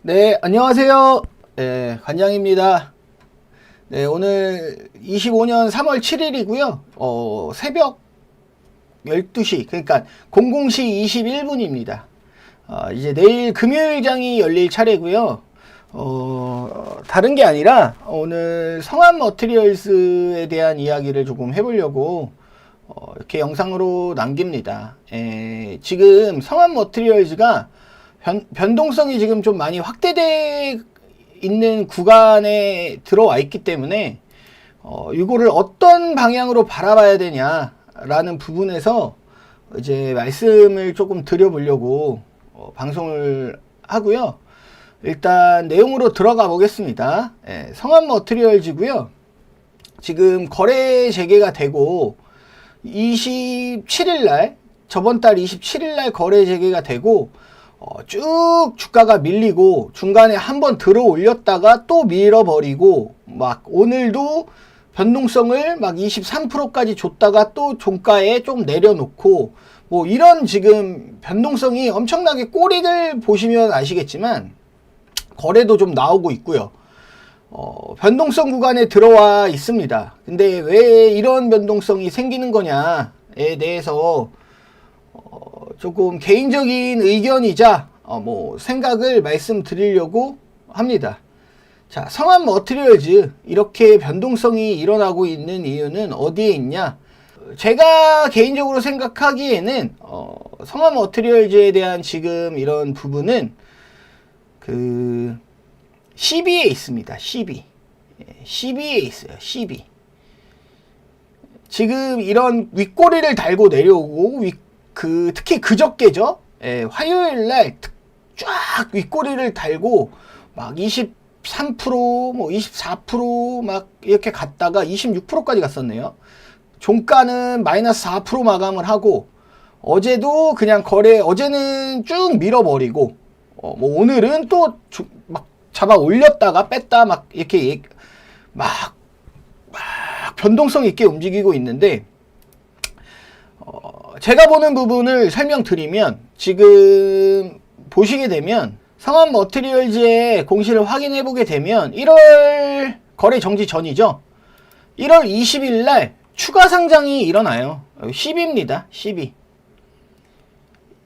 네, 안녕하세요. 네, 관장입니다. 네, 오늘 25년 3월 7일이고요. 새벽 12시, 그러니까 00시 21분입니다. 이제 내일 금요일장이 열릴 차례고요. 다른 게 아니라 오늘 성한 머티리얼스에 대한 이야기를 조금 해보려고 이렇게 영상으로 남깁니다. 지금 성한 머티리얼즈가 변동성이 지금 좀 많이 확대돼 있는 구간에 들어와 있기 때문에 이거를 어떤 방향으로 바라봐야 되냐라는 부분에서 이제 말씀을 조금 드려보려고 방송을 하고요. 일단 내용으로 들어가 보겠습니다. 성한 머티리얼즈고요. 지금 거래 재개가 되고 27일날 저번 달 27일날 거래 재개가 되고 쭉 주가가 밀리고 중간에 한번 들어 올렸다가 또 밀어버리고 막 오늘도 변동성을 막 23%까지 줬다가 또 종가에 좀 내려놓고 뭐 이런 지금 변동성이 엄청나게 꼬리를 보시면 아시겠지만 거래도 좀 나오고 있고요. 변동성 구간에 들어와 있습니다. 근데 왜 이런 변동성이 생기는 거냐에 대해서 조금 개인적인 의견이자 뭐 생각을 말씀드리려고 합니다. 자, 성한 머티리얼즈 이렇게 변동성이 일어나고 있는 이유는 어디에 있냐? 제가 개인적으로 생각하기에는 성한 머티리얼즈에 대한 지금 이런 부분은 그 CB에 있습니다. CB에 있어요. CB. 지금 이런 윗꼬리를 달고 내려오고 특히 그저께죠. 화요일날 쫙 윗꼬리를 달고 막 23%, 뭐 24% 이렇게 갔다가 26%까지 갔었네요. 종가는 마이너스 4% 마감을 하고 어제도 그냥 어제는 쭉 밀어버리고 뭐 오늘은 또 막 잡아 올렸다가 뺐다 막 이렇게 막 변동성 있게 움직이고 있는데 제가 보는 부분을 설명드리면 지금 보시게 되면 성한 머티리얼즈의 공시를 확인해 보게 되면 1월 거래 정지 전이죠. 1월 20일 날 추가 상장이 일어나요. 10입니다.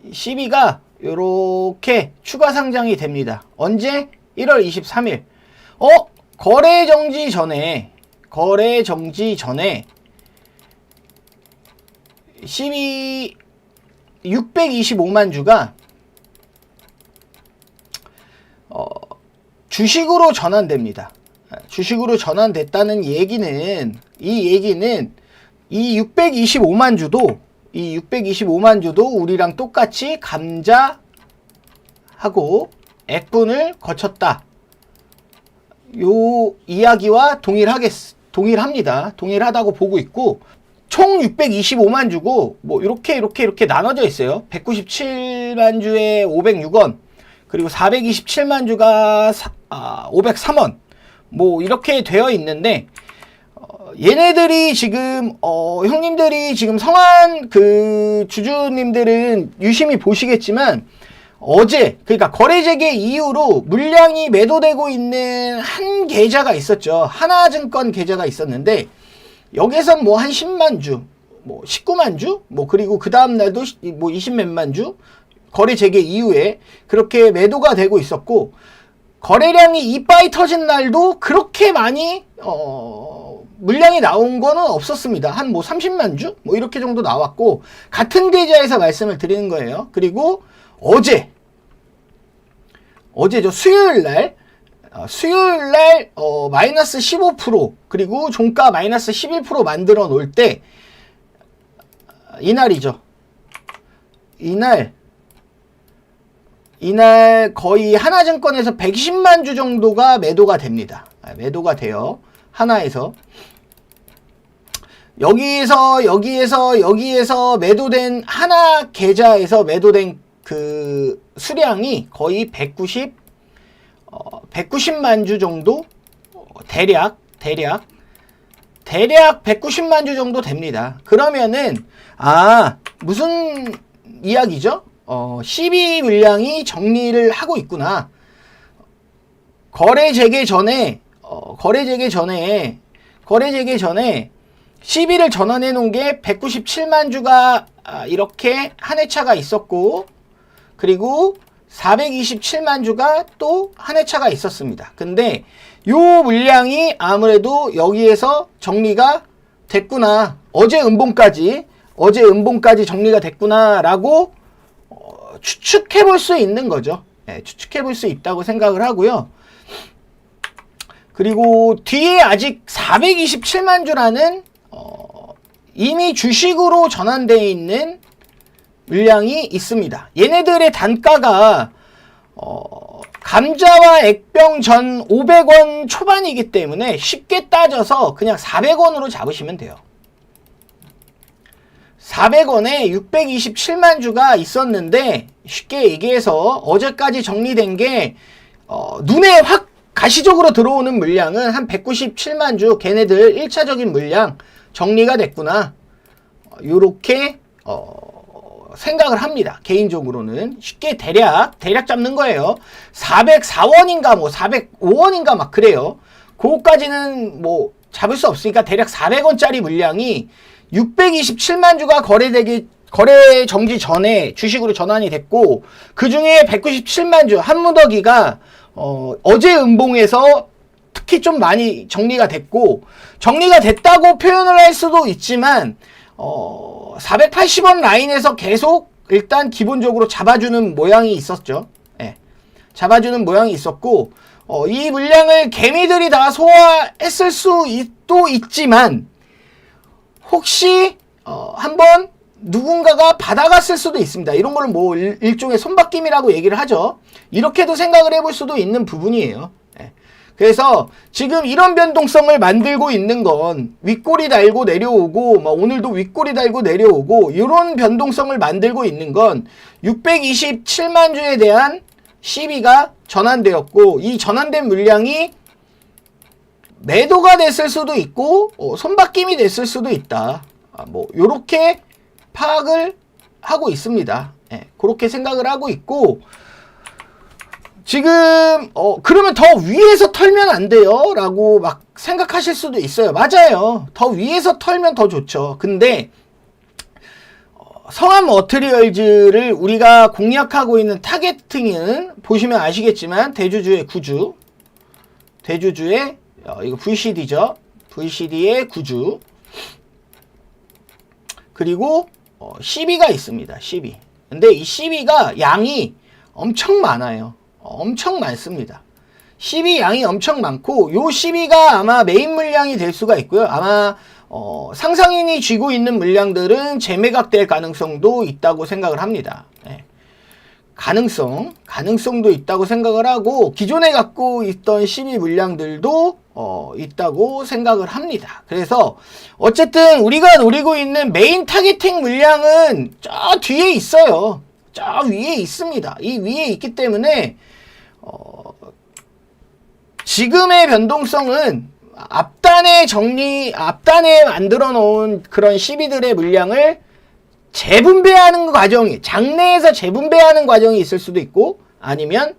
12가 요렇게 추가 상장이 됩니다. 언제? 1월 23일. 거래 정지 전에 625만 주가 주식으로 전환됩니다. 주식으로 전환됐다는 얘기는 이 625만 주도 우리랑 똑같이 감자하고 액분을 거쳤다. 요 이야기와 동일합니다. 동일하다고 보고 있고 총 625만 주고 뭐 이렇게 나눠져 있어요. 197만 주에 506원 그리고 427만 주가 503원 뭐 이렇게 되어 있는데 얘네들이 지금 형님들이 지금 성한 그 주주님들은 유심히 보시겠지만 어제 그러니까 거래 재개 이후로 물량이 매도되고 있는 한 계좌가 있었죠. 하나증권 계좌가 있었는데 여기선 뭐 한 10만 주, 뭐 19만 주, 뭐 그리고 그 다음 날도 뭐 20몇만 주 거래 재개 이후에 그렇게 매도가 되고 있었고 거래량이 이빠이 터진 날도 그렇게 많이 물량이 나온 거는 없었습니다. 한 뭐 30만 주? 뭐 이렇게 정도 나왔고 같은 계좌에서 말씀을 드리는 거예요. 그리고 어제죠. 수요일날 마이너스 15% 그리고 종가 마이너스 11% 만들어 놓을 때 이날이죠. 이날 거의 하나증권에서 110만 주 정도가 매도가 됩니다. 매도가 돼요. 하나에서 여기에서 매도된 하나 계좌에서 매도된 그 수량이 거의 190만 주 정도 대략 190만 주 정도 됩니다. 그러면은 무슨 이야기죠? 12 물량이 정리를 하고 있구나. 거래 재개 전에 시비를 전환해 놓은 게 197만 주가 이렇게 한 회차가 있었고, 그리고 427만 주가 또 한 회차가 있었습니다. 근데 요 물량이 아무래도 여기에서 정리가 됐구나. 어제 음봉까지 정리가 됐구나라고 추측해 볼 수 있는 거죠. 네, 추측해 볼 수 있다고 생각을 하고요. 그리고 뒤에 아직 427만 주라는 이미 주식으로 전환되어 있는 물량이 있습니다. 얘네들의 단가가 감자와 액병 전 500원 초반이기 때문에 쉽게 따져서 그냥 400원으로 잡으시면 돼요. 400원에 627만 주가 있었는데, 쉽게 얘기해서 어제까지 정리된 게 눈에 확 가시적으로 들어오는 물량은 한 197만 주, 걔네들 1차적인 물량 정리가 됐구나, 요렇게 생각을 합니다. 개인적으로는 쉽게 대략 잡는 거예요. 404원인가 뭐 405원인가 막 그래요. 그거까지는 뭐 잡을 수 없으니까 대략 400원짜리 물량이 627만 주가 거래 정지 전에 주식으로 전환이 됐고, 그 중에 197만 주 한 무더기가 어제 음봉에서 특히 좀 많이 정리가 됐고, 정리가 됐다고 표현을 할 수도 있지만 480원 라인에서 계속 일단 기본적으로 잡아주는 모양이 있었죠. 예. 잡아주는 모양이 있었고, 이 물량을 개미들이 다 소화했을 수도 있지만, 혹시 한번 누군가가 받아갔을 수도 있습니다. 이런 걸 뭐 일종의 손바뀜이라고 얘기를 하죠. 이렇게도 생각을 해볼 수도 있는 부분이에요. 예. 그래서 지금 이런 변동성을 만들고 있는 건 윗꼬리 달고 내려오고, 오늘도 윗꼬리 달고 내려오고, 이런 변동성을 만들고 있는 건 627만 주에 대한 시비가 전환되었고, 이 전환된 물량이 매도가 됐을 수도 있고 손바뀜이 됐을 수도 있다. 뭐 요렇게 파악을 하고 있습니다. 예, 그렇게 생각을 하고 있고, 지금 그러면 더 위에서 털면 안 돼요 라고 막 생각하실 수도 있어요. 맞아요. 더 위에서 털면 더 좋죠. 근데 성한 머티리얼즈를 우리가 공략하고 있는 타겟팅은 보시면 아시겠지만 대주주의 구주, 대주주의 이거 VCD죠. VCD의 구주, 그리고 CB가 있습니다. CB. 근데 이 CB가 양이 엄청 많아요. 엄청 많습니다. CB 양이 엄청 많고, 요 CB가 아마 메인 물량이 될 수가 있고요. 아마 상상인이 쥐고 있는 물량들은 재매각될 가능성도 있다고 생각을 합니다. 네. 가능성도 있다고 생각을 하고, 기존에 갖고 있던 CB 물량들도 있다고 생각을 합니다. 그래서 어쨌든 우리가 노리고 있는 메인 타겟팅 물량은 저 뒤에 있어요. 저 위에 있습니다. 이 위에 있기 때문에 지금의 변동성은 앞단에 만들어 놓은 그런 CB들의 물량을 재분배하는 과정이, 장내에서 재분배하는 과정이 있을 수도 있고, 아니면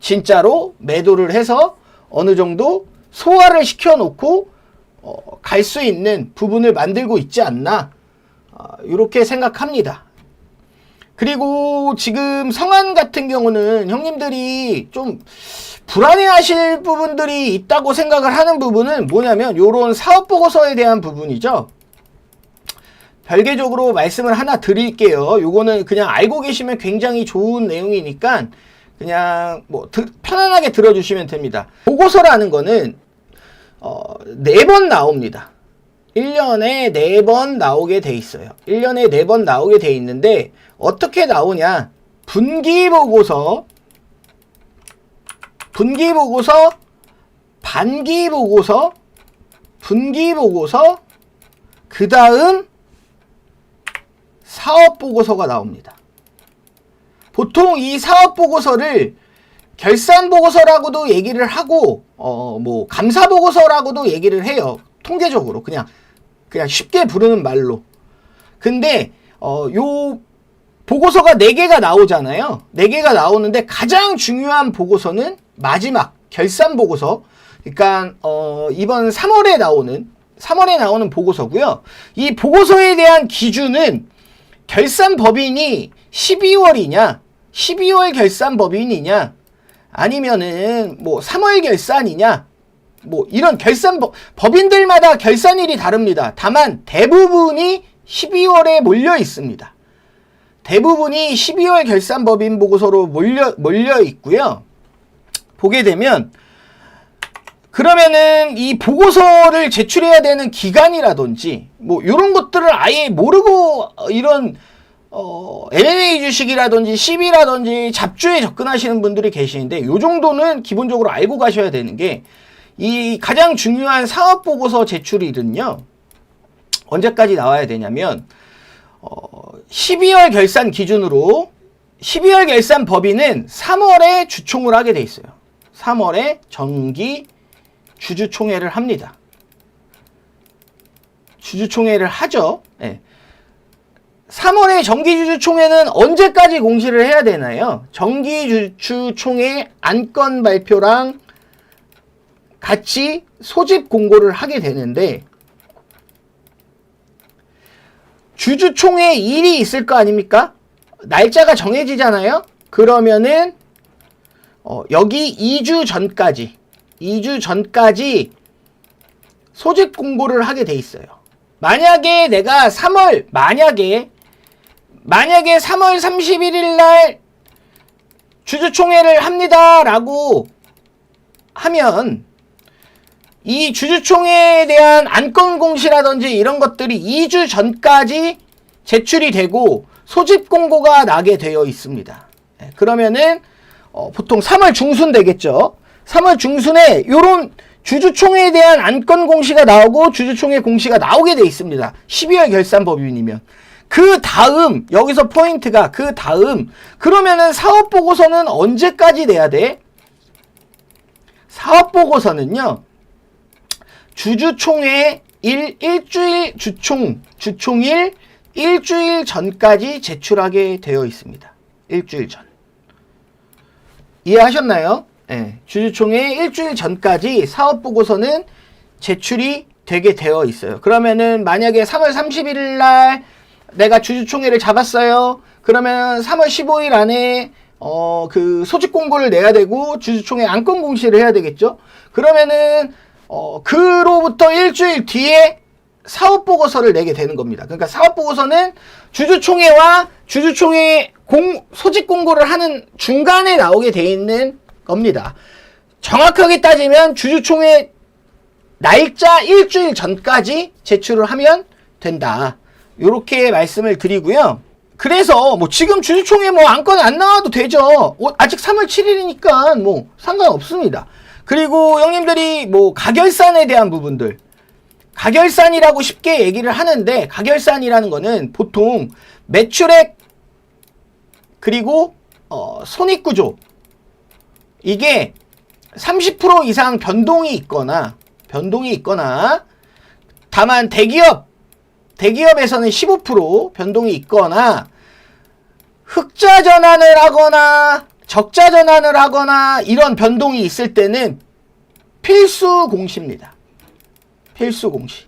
진짜로 매도를 해서 어느 정도 소화를 시켜놓고 갈 수 있는 부분을 만들고 있지 않나, 이렇게 생각합니다. 그리고 지금 성한 같은 경우는 형님들이 좀 불안해하실 부분들이 있다고 생각을 하는 부분은 뭐냐면 요런 사업보고서에 대한 부분이죠. 별개적으로 말씀을 하나 드릴게요. 요거는 그냥 알고 계시면 굉장히 좋은 내용이니까 그냥 뭐 편안하게 들어주시면 됩니다. 보고서라는 거는 4번 나옵니다. 1년에 4번 나오게 돼 있어요. 1년에 4번 나오게 돼 있는데 어떻게 나오냐? 분기보고서, 반기보고서, 분기보고서, 그 다음 사업보고서가 나옵니다. 보통 이 사업보고서를 결산보고서라고도 얘기를 하고 뭐 감사보고서라고도 얘기를 해요. 통계적으로 그냥 쉽게 부르는 말로. 근데 요 보고서가 4개가 나오잖아요. 4개가 나오는데 가장 중요한 보고서는 마지막 결산 보고서. 그러니까 이번 3월에 나오는 보고서고요. 이 보고서에 대한 기준은 결산 법인이 12월이냐, 12월 결산 법인이냐, 아니면은 뭐 3월 결산이냐, 뭐 이런 법인들마다 결산일이 다릅니다. 다만 대부분이 12월에 몰려 있습니다. 대부분이 12월 결산 법인 보고서로 몰려 있고요. 보게 되면 그러면은 이 보고서를 제출해야 되는 기간이라든지 뭐 이런 것들을 아예 모르고 이런 M&A 주식이라든지 CB라든지 잡주에 접근하시는 분들이 계시는데 요 정도는 기본적으로 알고 가셔야 되는 게 이 가장 중요한 사업 보고서 제출일은요. 언제까지 나와야 되냐면 12월 결산 기준으로 12월 결산 법인은 3월에 주총을 하게 돼 있어요. 3월에 정기 주주총회를 합니다. 주주총회를 하죠. 네. 3월에 정기주주총회는 언제까지 공시를 해야 되나요? 정기주주총회 안건 발표랑 같이 소집 공고를 하게 되는데 주주총회 일이 있을 거 아닙니까? 날짜가 정해지잖아요? 그러면은 여기 2주 전까지 소집 공고를 하게 돼 있어요. 만약에 내가 만약에 3월 31일 날 주주총회를 합니다 라고 하면 이 주주총회에 대한 안건 공시라든지 이런 것들이 2주 전까지 제출이 되고 소집 공고가 나게 되어 있습니다. 그러면은 보통 3월 중순 되겠죠. 3월 중순에 요런 주주총회에 대한 안건 공시가 나오고 주주총회 공시가 나오게 돼 있습니다. 12월 결산 법인이면. 그 다음 여기서 포인트가 그러면은 사업보고서는 언제까지 내야 돼? 사업보고서는요. 주주총회 주총일 일주일 전까지 제출하게 되어 있습니다. 일주일 전. 이해하셨나요? 네. 주주총회 일주일 전까지 사업보고서는 제출이 되게 되어 있어요. 그러면은 만약에 3월 31일 날 내가 주주총회를 잡았어요. 그러면 3월 15일 안에 그 소집 공고를 내야 되고 주주총회 안건 공시를 해야 되겠죠. 그러면은 그로부터 일주일 뒤에 사업보고서를 내게 되는 겁니다. 그러니까 사업보고서는 주주총회와 주주총회 소집 공고를 하는 중간에 나오게 돼 있는 겁니다. 정확하게 따지면 주주총회 날짜 일주일 전까지 제출을 하면 된다. 요렇게 말씀을 드리고요. 그래서 뭐 지금 주주총회 뭐 안건 안 나와도 되죠. 아직 3월 7일이니까 뭐 상관없습니다. 그리고 형님들이 뭐 가결산에 대한 부분들, 가결산이라고 쉽게 얘기를 하는데 가결산이라는 거는 보통 매출액 그리고 손익구조 이게 30% 이상 변동이 있거나 다만 대기업에서는 15% 변동이 있거나 흑자 전환을 하거나 적자 전환을 하거나 이런 변동이 있을 때는 필수 공시입니다. 필수 공시.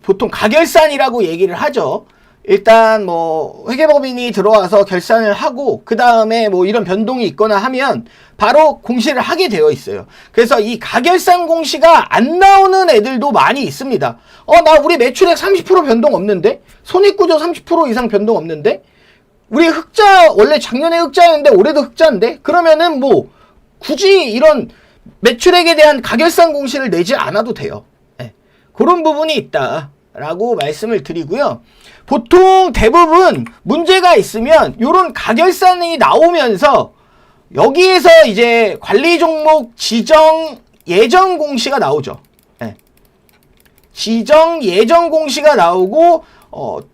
보통 가결산이라고 얘기를 하죠. 일단 뭐 회계법인이 들어와서 결산을 하고 그 다음에 뭐 이런 변동이 있거나 하면 바로 공시를 하게 되어 있어요. 그래서 이 가결산 공시가 안 나오는 애들도 많이 있습니다. 나 우리 매출액 30% 변동 없는데? 손익구조 30% 이상 변동 없는데? 우리 흑자 원래 작년에 흑자였는데 올해도 흑자인데? 그러면은 뭐 굳이 이런 매출액에 대한 가결산 공시를 내지 않아도 돼요. 네. 그런 부분이 있다라고 말씀을 드리고요. 보통 대부분 문제가 있으면 이런 가결산이 나오면서 여기에서 이제 관리 종목 지정 예정 공시가 나오죠. 네. 지정 예정 공시가 나오고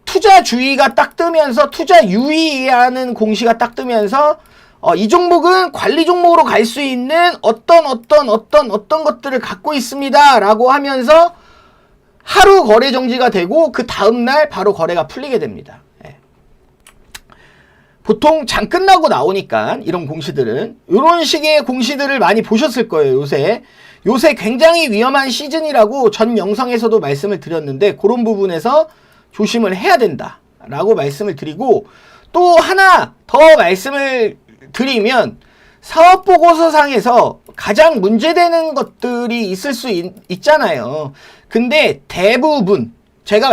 투자 주의가 딱 뜨면서 투자 유의하는 공시가 딱 뜨면서 이 종목은 관리 종목으로 갈 수 있는 어떤 것들을 갖고 있습니다 라고 하면서 하루 거래 정지가 되고 그 다음날 바로 거래가 풀리게 됩니다. 예. 보통 장 끝나고 나오니까 이런 공시들은 이런 식의 공시들을 많이 보셨을 거예요. 요새 굉장히 위험한 시즌이라고 전 영상에서도 말씀을 드렸는데 그런 부분에서 조심을 해야 된다 라고 말씀을 드리고, 또 하나 더 말씀을 드리면 사업보고서상에서 가장 문제되는 것들이 있을 수 있잖아요. 근데 대부분 제가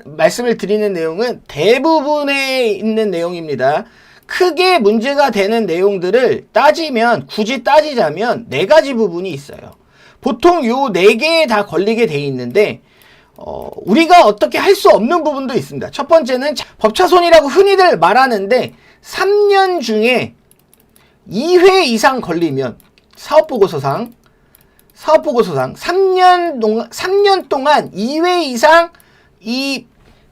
말씀을 드리는 내용은 대부분에 있는 내용입니다. 크게 문제가 되는 내용들을 굳이 따지자면 4가지 부분이 있어요. 보통 요 4개에 다 걸리게 돼 있는데 우리가 어떻게 할 수 없는 부분도 있습니다. 첫 번째는 법차손이라고 흔히들 말하는데 3년 중에 2회 이상 걸리면 사업보고서상 3년 동안 2회 이상 이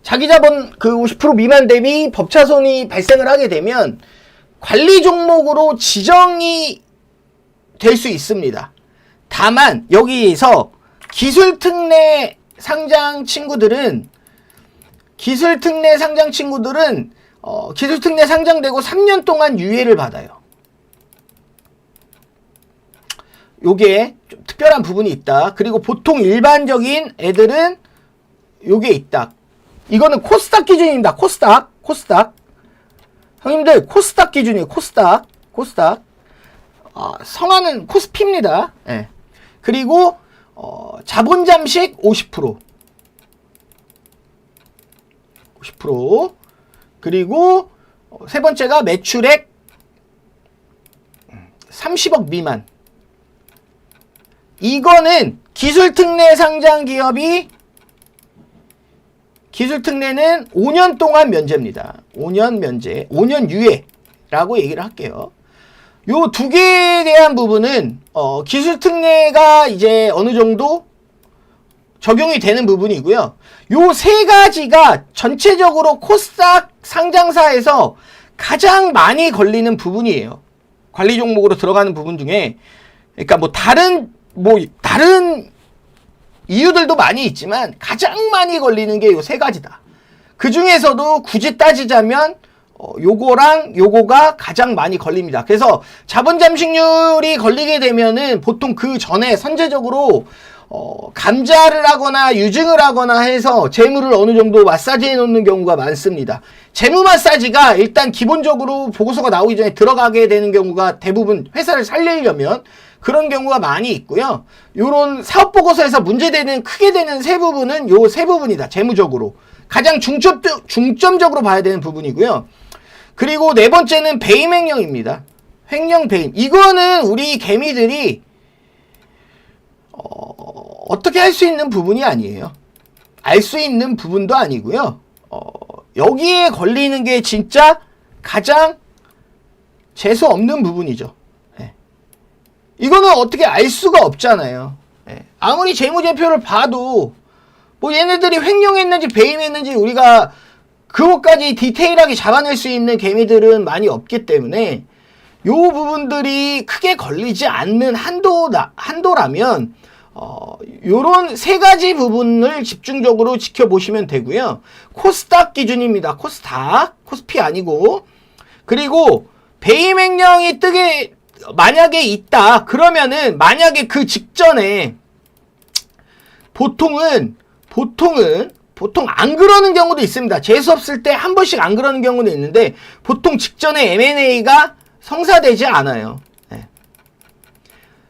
자기자본 그 50% 미만 대비 법차손이 발생을 하게 되면 관리 종목으로 지정이 될 수 있습니다. 다만 여기서 기술특례 상장 친구들은 기술특례 상장되고 3년 동안 유예를 받아요. 요게 좀 특별한 부분이 있다. 그리고 보통 일반적인 애들은 요게 있다. 이거는 코스닥 기준입니다. 코스닥. 형님들 코스닥 기준이에요. 코스닥. 성화는 코스피입니다. 예. 그리고 자본 잠식 50%. 그리고 세 번째가 매출액 30억 미만. 이거는 기술특례 상장 기업이 기술특례는 5년 동안 면제입니다. 5년 면제, 5년 유예라고 얘기를 할게요. 요 2개에 대한 부분은 기술특례가 이제 어느 정도 적용이 되는 부분이고요. 요 3가지가 전체적으로 코스닥 상장사에서 가장 많이 걸리는 부분이에요. 관리 종목으로 들어가는 부분 중에. 그러니까 다른 이유들도 많이 있지만 가장 많이 걸리는 게 요 3가지다. 그 중에서도 굳이 따지자면 요거랑 요거가 가장 많이 걸립니다. 그래서 자본 잠식률이 걸리게 되면은 보통 그 전에 선제적으로 감자를 하거나 유증을 하거나 해서 재물을 어느 정도 마사지해 놓는 경우가 많습니다. 재무 마사지가 일단 기본적으로 보고서가 나오기 전에 들어가게 되는 경우가 대부분 회사를 살리려면 그런 경우가 많이 있고요. 요런 사업보고서에서 문제되는 크게 되는 세 부분은 요 3부분이다. 재무적으로 가장 중점적으로 봐야 되는 부분이고요. 그리고 4번째는 배임 횡령입니다. 횡령 배임. 이거는 우리 개미들이 어떻게 할 수 있는 부분이 아니에요. 알 수 있는 부분도 아니고요. 여기에 걸리는 게 진짜 가장 재수 없는 부분이죠. 이거는 어떻게 알 수가 없잖아요. 아무리 재무제표를 봐도 얘네들이 횡령했는지 배임했는지 우리가 그것까지 디테일하게 잡아낼 수 있는 개미들은 많이 없기 때문에 요 부분들이 크게 걸리지 않는 한도라면 요런 3가지 부분을 집중적으로 지켜보시면 되고요. 코스닥 기준입니다. 코스피 아니고. 그리고 배임 횡령이 만약에 있다 그러면은 만약에 그 직전에 보통 안 그러는 경우도 있습니다. 재수 없을 때 한 번씩 안 그러는 경우도 있는데 보통 직전에 M&A가 성사되지 않아요.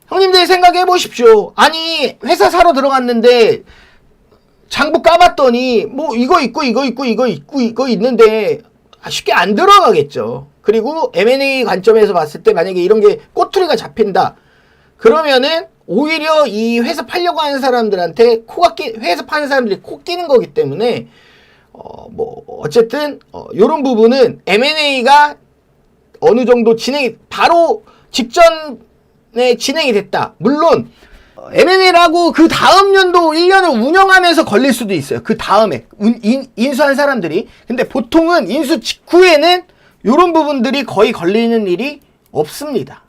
형님들 생각해 보십시오. 아니 회사 사러 들어갔는데 장부 까봤더니 이거 있고 있는데 쉽게 안 들어가겠죠. 그리고 M&A 관점에서 봤을 때 만약에 이런 게 꼬투리가 잡힌다 그러면은 오히려 이 회사 팔려고 하는 사람들한테 회사 파는 사람들이 코 끼는 거기 때문에 어쨌든 요런 M&A가 어느 정도 바로 직전에 진행이 됐다. 물론 M&A라고 그 다음 연도 1년을 운영하면서 걸릴 수도 있어요. 그 다음에 인수한 사람들이. 근데 보통은 인수 직후에는 요런 부분들이 거의 걸리는 일이 없습니다.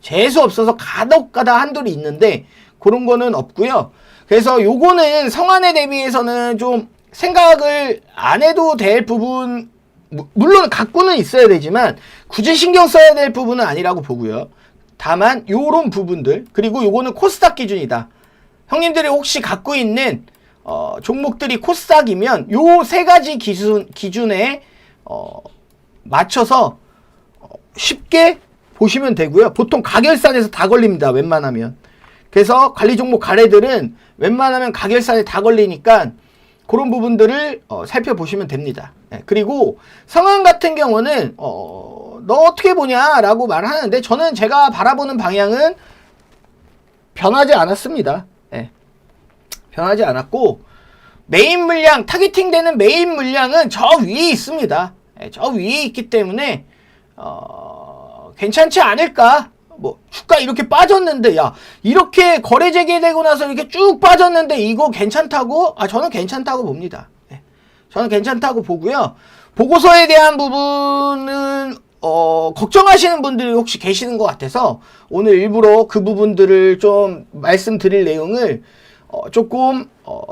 재수 없어서 가덕가다 한둘이 있는데 그런 거는 없고요. 그래서 요거는 성안에 대비해서는 좀 생각을 안 해도 될 부분이 물론 갖고는 있어야 되지만 굳이 신경 써야 될 부분은 아니라고 보고요. 다만 요런 부분들, 그리고 요거는 코스닥 기준이다. 형님들이 혹시 갖고 있는 종목들이 코스닥이면 요 세 가지 기준에 맞춰서 쉽게 보시면 되고요. 보통 가결산에서 다 걸립니다. 웬만하면. 그래서 관리 종목 가래들은 웬만하면 가결산에 다 걸리니까 그런 부분들을 살펴보시면 됩니다. 네, 그리고 성한 같은 경우는 너 어떻게 보냐라고 말하는데 저는 제가 바라보는 방향은 변하지 않았습니다. 네, 변하지 않았고 메인 물량, 타겟팅 되는 메인 물량은 저 위에 있습니다. 네, 저 위에 있기 때문에 괜찮지 않을까? 뭐 주가 이렇게 빠졌는데 야 이렇게 거래 재개되고 나서 이렇게 쭉 빠졌는데 이거 괜찮다고? 저는 괜찮다고 봅니다. 네. 저는 괜찮다고 보고요. 보고서에 대한 부분은 걱정하시는 분들이 혹시 계시는 것 같아서 오늘 일부러 그 부분들을 좀 말씀드릴 내용을 조금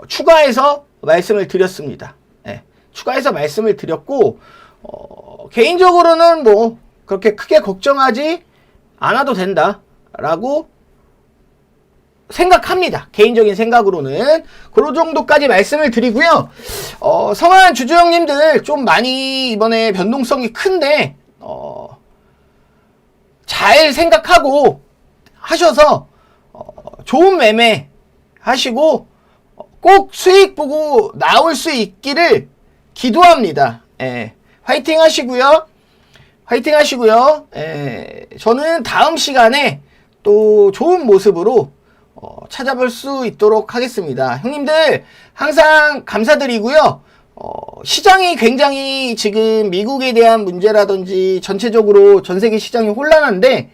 추가해서 말씀을 드렸습니다. 네. 추가해서 말씀을 드렸고 개인적으로는 뭐 그렇게 크게 걱정하지 않아도 된다라고 생각합니다. 개인적인 생각으로는 그런 정도까지 말씀을 드리고요. 성한 주주형님들 좀 많이 이번에 변동성이 큰데 잘 생각하고 하셔서 좋은 매매 하시고 꼭 수익 보고 나올 수 있기를 기도합니다. 예, 화이팅 하시고요. 화이팅 하시고요. 저는 다음 시간에 또 좋은 모습으로 찾아볼 수 있도록 하겠습니다. 형님들 항상 감사드리고요. 시장이 굉장히 지금 미국에 대한 문제라든지 전체적으로 전 세계 시장이 혼란한데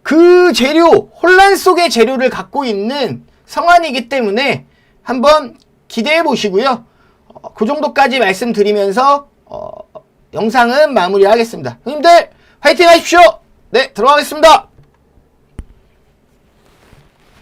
그 재료, 혼란 속의 재료를 갖고 있는 성한이기 때문에 한번 기대해 보시고요. 그 정도까지 말씀드리면서 영상은 마무리하겠습니다. 형님들 화이팅 하십시오. 네, 들어가겠습니다.